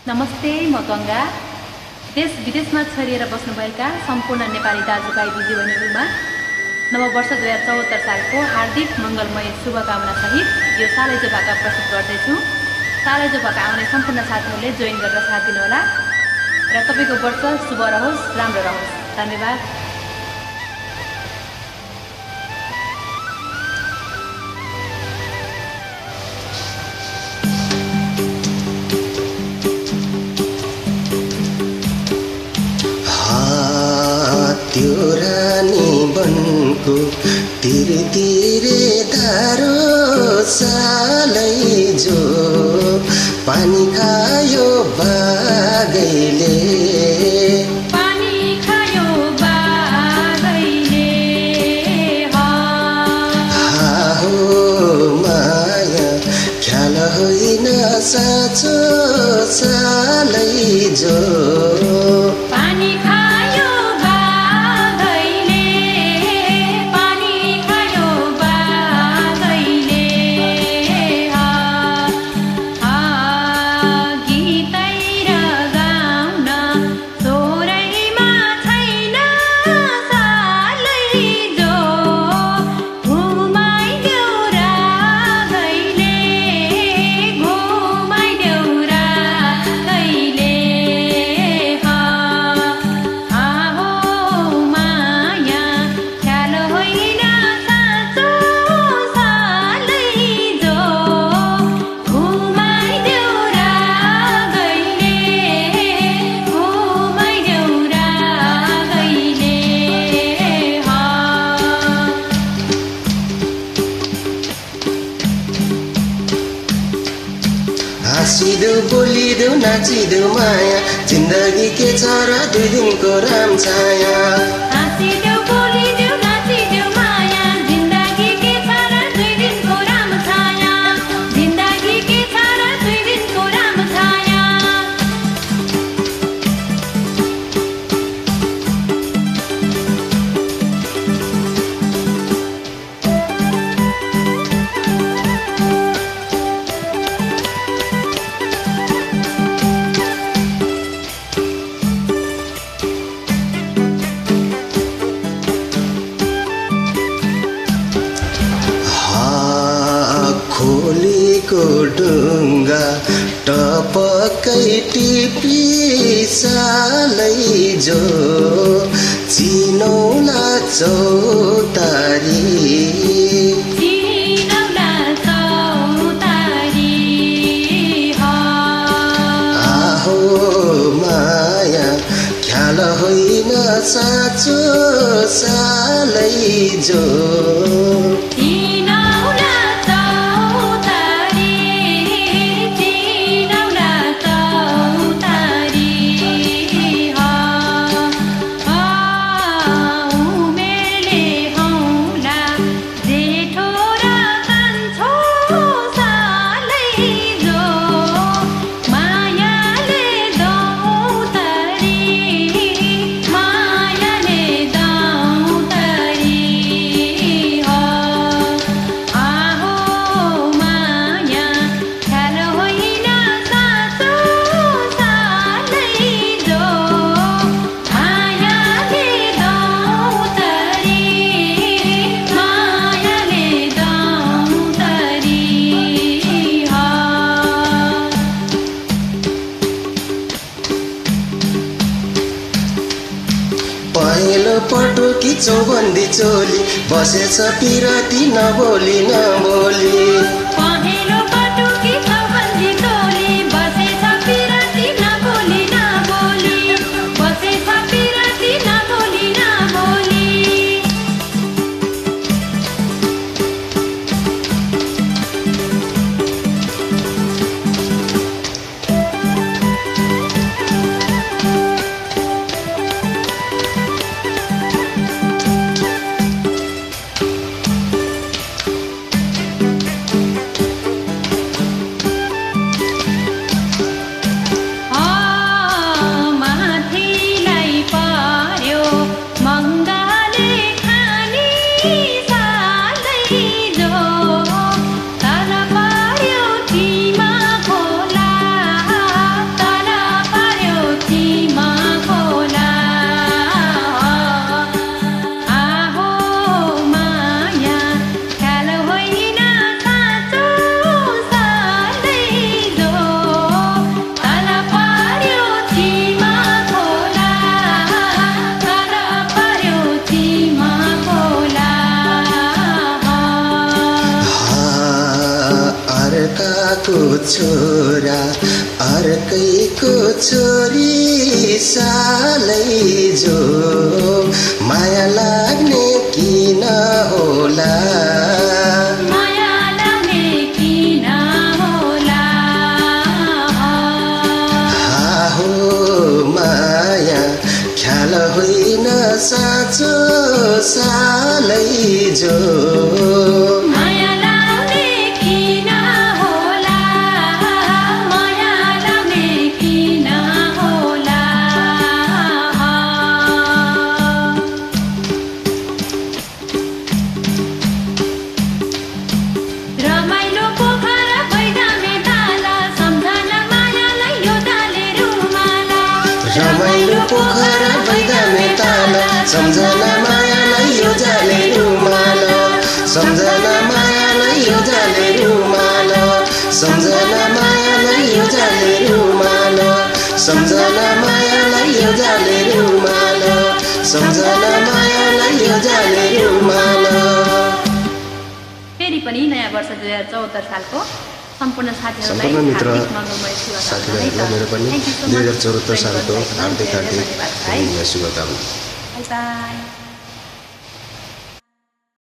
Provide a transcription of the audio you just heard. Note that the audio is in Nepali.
नमस्ते, म गङ्गा। देश विदेशमा छरिएर बस्नुभएका सम्पूर्ण नेपाली दाजुभाइ दिदीबहिनीहरूमा नववर्ष 2074 सालको हार्दिक मङ्गलमय शुभकामनासहित यो सालैजो भाका प्रस्तुत गर्दैछु। सालैजो भाका आउने सम्पूर्ण साथीहरूले जोइन गरेर साथ दिनुहोला र तपाईँको वर्ष शुभ रहोस्, राम्रो रहोस्। धन्यवाद। त्यो रानी बनको तिर तिरे धारो सालै जो पानी खायो बागैले हो माया ख्याल होइन साँचो सालै जो हाँसिदेऊ बोलिदेऊ नाचिदेऊ माया जिन्दगी के छ र 2 दिनको राम छाया हाँसिदेऊ बोलिदेऊ नाचिदेऊ माया जिन्दगी के छ र 2 दिनको राम छाया जिन्दगी के छ र 2 दिनको राम छाया खोलीको ढुङ्गा टपक्कै टिपी सालै जो चिनौला चौतारी आहो माया ख्याल होइन साँचो सालै जो पहिलो पटुकी चौबन्दी चोली बसेछ पिरती नबोली नबोली पहिलो पटुकी चौबन्दी चोली बसेछ पिरती नबोली नबोली बसेछ पिरती नबोली नबोली छोरा अर्कैको छोरी सालै जो माया लाग्ने किन होला माया लाग्ने किन होला हो माया ख्याल होइन साँचो सालै जो माया लाग्ने किन होला माया लाग्ने किन होला रमाइलो पोखरा बैदामे ताला सम्झना मायालाई यो डाले रुमाला रमाइलो पोखरा बैदामे ताला सम्झना मायालाई यो जाले रुमाल सम्झना मायालाई यो जाले रुमाल सम्झना मायालाई यो जाले रुमाल सम्झना मायालाई यो जाले रुमाल सम्झना मायालाई यो जाले रुमाल। फेरि पनि नयाँ वर्ष 2074 सालको सम्पूर्ण साथीहरूलाई सम्पूर्ण मित्र हार्दिक मङ्गलमय शुभकामना साथीभाइहरूलाई मेरो पनि 2074 सालको हार्दिक शुभकामना। By by.